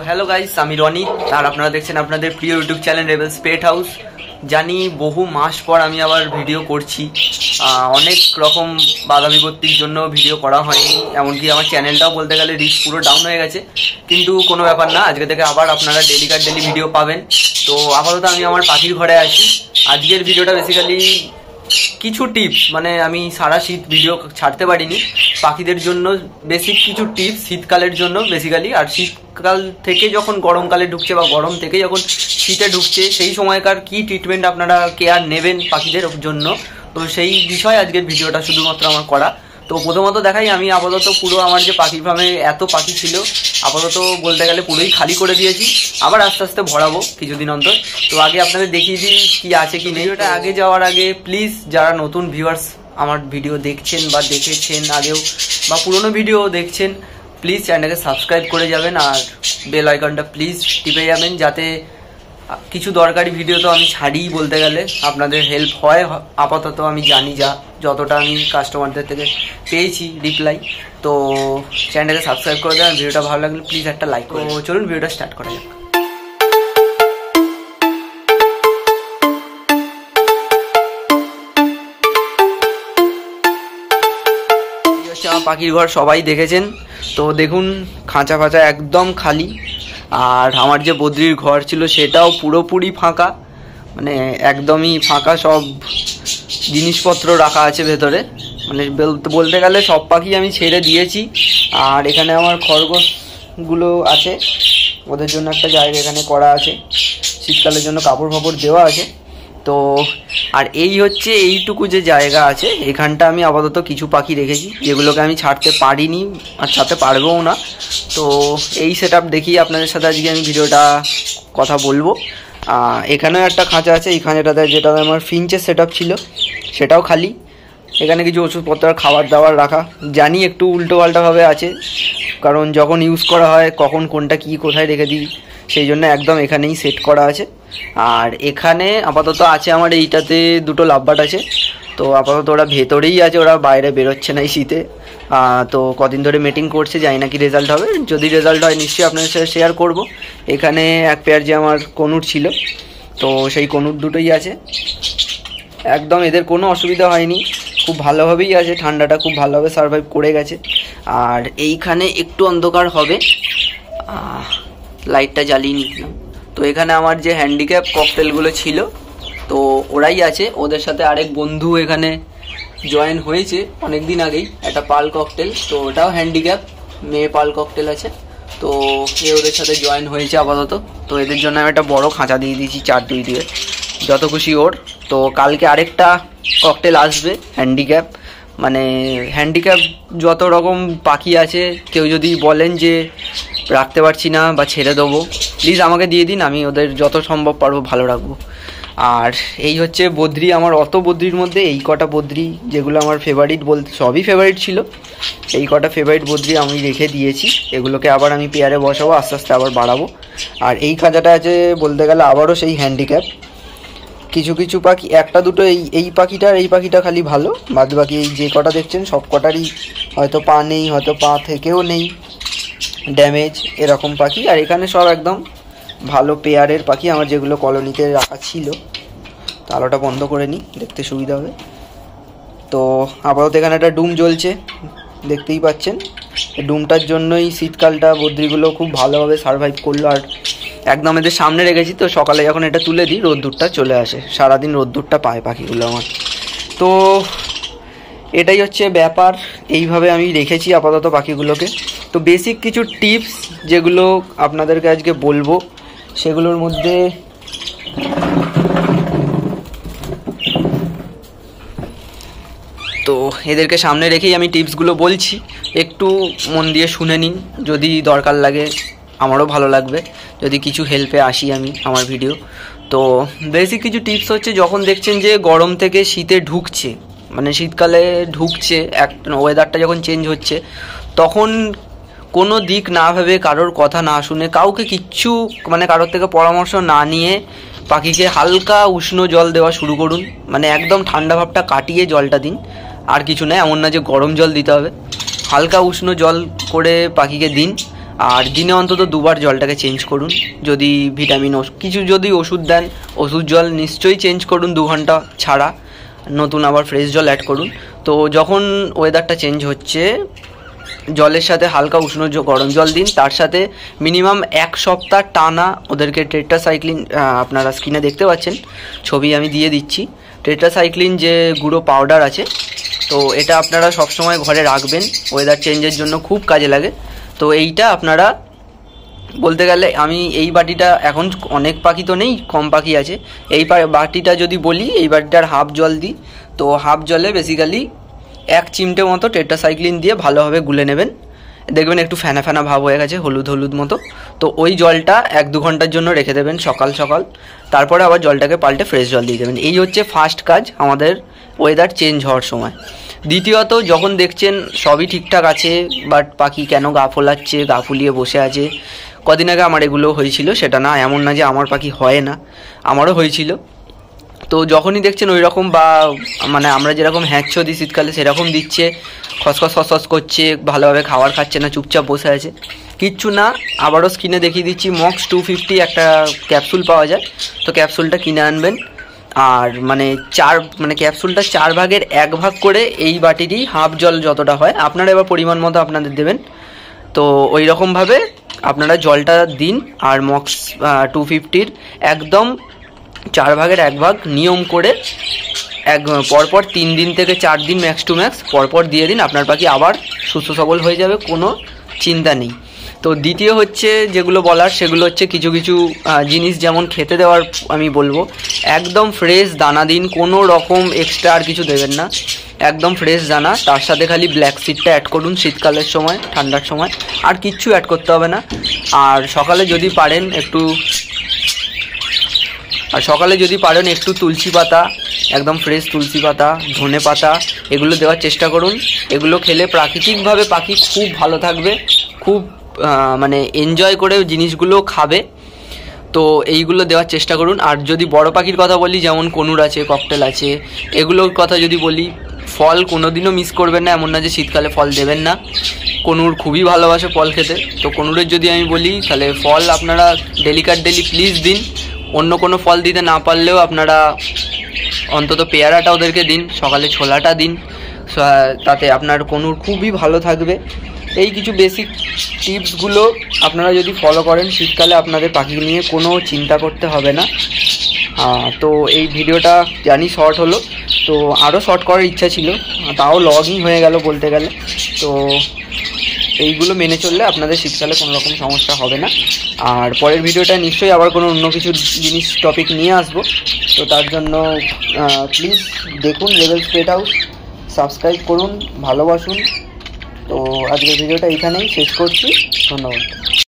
Hello guys, আমি রনি আর আপনারা দেখছেন আপনাদের প্রিয় YouTube channel Rebels Pet House. জানি বহু মাস পর আমি আবার ভিডিও করছি। অনেক রকম বাধা বিপত্তির জন্য ভিডিও করা হয়নি, এমনকি আমার চ্যানেলটাও বলতে গেলে রিচ পুরো ডাউন হয়ে গেছে। কিন্তু কোনো ব্যাপার না, আজকে থেকে আবার আপনারা ডেলি ভিডিও পাবেন। তো আপাতত আমি আমার পাখির ঘরে আছি। আজকের ভিডিওটা বেসিক্যালি কিছু টিপস, মানে আমি সারা শীত ভিডিও ছাড়তে পারিনি, পাখিদের জন্য বেসিক কিছু টিপস শীতকালের জন্য বেসিক্যালি। আর শীতকাল থেকে যখন গরমকালে ঢুকছে বা গরম থেকে যখন শীতে ঢুকছে, সেই সময়কার কি ট্রিটমেন্ট আপনারা কেয়ার নেবেন পাখিদের জন্য, তো সেই বিষয়ে আজকের ভিডিওটা শুধুমাত্র আমার করা। তো প্রথমত দেখাই, আমি আপাতত পুরো আমার যে পাখির ফার্মে এত পাখি ছিল আপাতত বলতে গেলে পুরোই খালি করে দিয়েছি, আবার আস্তে আস্তে ভরাবো কিছুদিন অন্তর। তো আগে আপনাদের দেখিয়ে দিই কি আছে কি নেই। ওটা আগে যাওয়ার আগে প্লিজ যারা নতুন ভিউয়ার্স আমার ভিডিও দেখছেন বা দেখেছেন আগেও বা পুরনো ভিডিও দেখছেন, প্লিজ চ্যানেলটাকে সাবস্ক্রাইব করে যাবেন আর বেল আইকনটা প্লিজ টিপে যাবেন, যাতে কিছু দরকারি ভিডিও তো আমি ছাড়ি বলতে গেলে আপনাদের হেল্প হয়। আপাতত আমি জানি যতটা আমি কাস্টমারদের থেকে পেয়েছি রিপ্লাই। তো চ্যানেলটাকে সাবস্ক্রাইব করে দেবেন, ভিডিওটা ভালো লাগলে প্লিজ একটা লাইক করে। চলুন ভিডিওটা স্টার্ট করা যাক। আমার পাখির ঘর সবাই দেখেছেন, তো দেখুন খাঁচা ফাঁচা একদম খালি। আর আমার যে বদ্রির ঘর ছিল সেটাও পুরোপুরি ফাঁকা, মানে একদমই ফাঁকা, সব জিনিসপত্র রাখা আছে ভেতরে। মানে বলতে গেলে সব পাখি আমি ছেড়ে দিয়েছি। আর এখানে আমার খরগোশগুলো আছে, ওদের জন্য একটা জায়গা এখানে করা আছে, শীতকালের জন্য কাপড় ফাপড় দেওয়া আছে। তো আর এই হচ্ছে এইটুকু যে জায়গা আছে, এখানটা আমি আপাতত কিছু পাখি রেখেছি যেগুলোকে আমি ছাড়তে পারিনি আর ছাড়তে পারবেও না। তো এই সেট আপ দেখিয়ে আপনাদের সাথে আজকে আমি ভিডিওটা কথা বলবো। এখানেও একটা খাঁচা আছে, এই খাঁচাটাতে যেটা আমার ফিঞ্চের সেট আপ ছিল সেটাও খালি। এখানে কিছু ওষুধপত্র খাবার দাবার রাখা, জানি একটু উল্টো পাল্টাভাবে আছে, কারণ যখন ইউজ করা হয় কখন কোনটা কি কোথায় রেখে দিই, সেই জন্য একদম এখানেই সেট করা আছে। আর এখানে আপাতত আছে আমার এইটাতে দুটো লাভবার্ড আছে, তো আপাতত ওরা ভেতরেই আছে, ওরা বাইরে বেরোচ্ছে না এই শীতে। তো কদিন ধরে মিটিং করছে, জানি না কি রেজাল্ট হবে, যদি রেজাল্ট হয় নিশ্চয়ই আপনাদের সাথে শেয়ার করব। এখানে এক পেয়ার যে আমার কনুর ছিল, তো সেই কনুর দুটোই আছে, একদম এদের কোনো অসুবিধা হয়নি, খুব ভালোভাবেই আছে, ঠান্ডাটা খুব ভালোভাবে সার্ভাইভ করে গেছে। আর এইখানে একটু অন্ধকার হবে, লাইটটা জ্বালিয়ে নিলাম। তো এখানে আমার যে হ্যান্ডিক্যাপ ককটেলগুলো ছিল, তো ওরাই আছে, ওদের সাথে আরেক বন্ধু এখানে জয়েন হয়েছে অনেক দিন আগেই, একটা পাল ককটেল, তো ওটাও হ্যান্ডিক্যাপ মেয়ে পাল ককটেল আছে। তো এ ওদের সাথে জয়েন হয়েছে আপাতত। তো এদের জন্য আমি একটা বড় খাঁচা দিয়ে দিয়েছি 4-2 দিয়ে, যত খুশি ওর। তো কালকে আরেকটা ককটেল আসবে হ্যান্ডিক্যাপ, মানে হ্যান্ডিক্যাপ যত রকম পাখি আছে, কেউ যদি বলেন যে রাখতে পারছি না বা ছেড়ে দেবো, প্লিজ আমাকে দিয়ে দিন, আমি ওদের যত সম্ভব পারবো ভালো রাখবো। আর এই হচ্ছে বদ্রি, আমার অত বদ্রির মধ্যে এই কটা বদ্রি যেগুলো আমার ফেভারিট, বলতে সবই ফেভারিট ছিল, এই কটা ফেভারিট বদ্রি আমি রেখে দিয়েছি। এগুলোকে আবার আমি পেয়ারে বসাবো, আস্তে আস্তে আবার বাড়াবো। আর এই খাঁচাটা আছে বলতে গেলে আবারও সেই হ্যান্ডিক্যাপ, কিছু কিছু পাখি, একটা দুটো এই পাখিটা খালি ভালো, বাদ বাকি এই যে কটা দেখছেন সব কটারই হয়তো পা নেই, হয়তো পা থেকেও নেই, ড্যামেজ এরকম পাখি। আর এখানে সব একদম ভালো পেয়ারের পাখি আমার, যেগুলো কলোনিতে রাখা ছিল। তো আলোটা বন্ধ করে নিই, দেখতে সুবিধা হবে। তো আপাতত এখানে একটা ডুম জ্বলছে, দেখতেই পাচ্ছেন। ডুমটার জন্যই শীতকালটা বদ্রিগুলো খুব ভালোভাবে সার্ভাইভ করলো। আর একদম এদের সামনে রেখেছি, তো সকালে যখন এটা তুলে দিই রোদ্দুরটা চলে আসে, সারাদিন রোদ্দুরটা পায় পাখিগুলো আমার। তো এটাই হচ্ছে ব্যাপার, এইভাবে আমি রেখেছি আপাতত পাখিগুলোকে। তো বেসিক কিছু টিপস যেগুলো আপনাদেরকে আজকে বলবো, সেগুলোর মধ্যে তো এদেরকে সামনে রেখেই আমি টিপসগুলো বলছি, একটু মন দিয়ে শুনে নিন, যদি দরকার লাগে আমারও ভালো লাগবে, যদি কিছু হেল্পে আসি আমি আমার ভিডিও। তো বেসিক কিছু টিপস হচ্ছে, যখন দেখছেন যে গরম থেকে শীতে ঢুকছে, মানে শীতকালে ঢুকছে, ওয়েদারটা যখন চেঞ্জ হচ্ছে, তখন কোনো দিক না ভেবে, কারোর কথা না শুনে, কাউকে কিচ্ছু মানে কারোর থেকে পরামর্শ না নিয়ে পাখিকে হালকা উষ্ণ জল দেওয়া শুরু করুন। মানে একদম ঠান্ডা ভাবটা কাটিয়ে জলটা দিন, আর কিছু নয়, এমন না যে গরম জল দিতে হবে, হালকা উষ্ণ জল করে পাখিকে দিন। আর দিনে অন্তত 2বার জলটাকে চেঞ্জ করুন। যদি ভিটামিন কিছু যদি ওষুধ দেন, ওষুধ জল নিশ্চয়ই চেঞ্জ করুন 2 ঘন্টা ছাড়া, নতুন আবার ফ্রেশ জল অ্যাড করুন। তো যখন ওয়েদারটা চেঞ্জ হচ্ছে, জলের সাথে হালকা উষ্ণ গরম জল দিন, তার সাথে মিনিমাম 1 সপ্তাহ টানা ওদেরকে টেট্রাসাইক্লিন, আপনারা স্ক্রিনে দেখতে পাচ্ছেন, ছবি আমি দিয়ে দিচ্ছি, টেট্রাসাইক্লিন যে গুঁড়ো পাউডার আছে, তো এটা আপনারা সবসময় ঘরে রাখবেন, ওয়েদার চেঞ্জের জন্য খুব কাজে লাগে। তো এইটা আপনারা বলতে গেলে আমি এই বাটিটা, এখন অনেক পাখি তো নেই, কম পাখি আছে, এই বাটিটা যদি বলি, এই বাটিটার হাফ জল দিই, তো হাফ জলে বেসিক্যালি 1 চিমটে মতো টেট্রাসাইক্লিন দিয়ে ভালোভাবে গুলে নেবেন। দেখবেন একটু ফেনা ফেনা ভাব হয়ে গেছে, হলুদ হলুদ মতো। তো ওই জলটা 1-2 ঘন্টার জন্য রেখে দেবেন সকাল সকাল, তারপরে আবার জলটাকে পাল্টে ফ্রেশ জল দিয়ে দেবেন। এই হচ্ছে ফার্স্ট কাজ আমাদের ওয়েদার চেঞ্জ হওয়ার সময়। দ্বিতীয়ত, যখন দেখছেন সবই ঠিকঠাক আছে, বাট পাখি কেন গা ফোলাচ্ছে, গা ফুলিয়ে বসে আছে, কদিন আগে আমার এগুলো হয়েছিল, সেটা না, এমন না যে আমার পাখি হয় না, আমারও হয়েছিল। তো যখনই দেখছেন ওই রকম, বা মানে আমরা যেরকম হ্যাঁচো দিই শীতকালে সেরকম দিচ্ছে, খসখস খসখস করছে, ভালোভাবে খাবার খাচ্ছে না, চুপচাপ বসে আছে, কিচ্ছু না, আবারও স্কিনে দেখিয়ে দিচ্ছি, মক্স 250 একটা ক্যাপসুল পাওয়া যায়, তো ক্যাপসুলটা কিনে আনবেন। আর মানে ক্যাপসুলটা 4 ভাগের 1 ভাগ করে এই বাটিরই হাফ জল যতটা হয়, আপনারা এবার পরিমাণ মতো আপনাদের দেবেন। তো ওই রকমভাবে আপনারা জলটা দিন, আর মক্স 250-র একদম 4 ভাগের 1 ভাগ নিয়ম করে পরপর 3 দিন থেকে 4 দিন ম্যাক্স টু ম্যাক্স পরপর দিয়ে দিন, আপনার পাখি আবার সুস্থ সবল হয়ে যাবে, কোনো চিন্তা নেই। তো দ্বিতীয় হচ্ছে যেগুলো বলার, সেগুলো হচ্ছে কিছু কিছু জিনিস যেমন খেতে দেওয়ার আমি বলবো, একদম ফ্রেশ দানা দিন, কোনো রকম এক্সট্রা আর কিছু দেবেন না, একদম ফ্রেশ দানা, তার সাথে খালি ব্ল্যাক সিডটা অ্যাড করুন শীতকালের সময়, ঠান্ডার সময় আর কিচ্ছু অ্যাড করতে হবে না। আর সকালে যদি পারেন একটু তুলসী পাতা, একদম ফ্রেশ তুলসী পাতা, ধনে পাতা, এগুলো দেওয়ার চেষ্টা করুন। এগুলো খেলে প্রাকৃতিকভাবে পাখি খুব ভালো থাকবে, খুব মানে এনজয় করে জিনিসগুলো খাবে। তো এইগুলো দেওয়ার চেষ্টা করুন। আর যদি বড় পাখির কথা বলি, যেমন কনুর আছে, ককটেল আছে, এগুলোর কথা যদি বলি, ফল কোনোদিনও মিস করবেন না, এমন না যে শীতকালে ফল দেবেন না, কনুর খুবই ভালোবাসে ফল খেতে। তো কনুরের যদি আমি বলি, তাহলে ফল আপনারা ডেলি প্লিজ দিন, অন্য কোনো ফল দিতে না পারলেও আপনারা অন্তত পেয়ারাটা ওদেরকে দিন, সকালে ছোলাটা দিন, তাতে আপনার কনুর খুবই ভালো থাকবে। এই কিছু বেসিক টিপসগুলো আপনারা যদি ফলো করেন, শীতকালে আপনাদের পাখি নিয়ে কোনো চিন্তা করতে হবে না। তো এই ভিডিওটা জানি শর্ট হলো, তো আরও শর্ট করার ইচ্ছা ছিল, তাও লগই হয়ে গেল বলতে গেলে। তো এইগুলো মেনে চললে আপনাদের শীতকালে কোনো রকম সমস্যা হবে না। আর পরের ভিডিওটা নিশ্চয়ই আবার কোনো অন্য কিছু জিনিস টপিক নিয়ে আসবো। তো তার জন্য প্লিজ দেখুন রেবেলস পেট হাউস, সাবস্ক্রাইব করুন, ভালোবাসুন। তো আজকের ভিডিওটা এখানেই শেষ করছি, ধন্যবাদ।